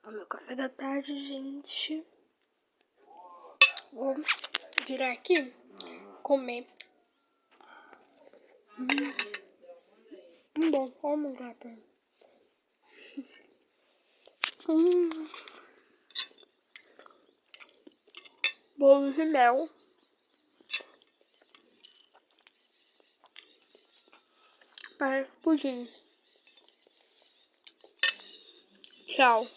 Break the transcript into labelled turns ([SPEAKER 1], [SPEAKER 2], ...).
[SPEAKER 1] O meu café da tarde, gente. Vou virar aqui, comer. Bom, vamos lá, bolo de mel. Para pudim. Tchau.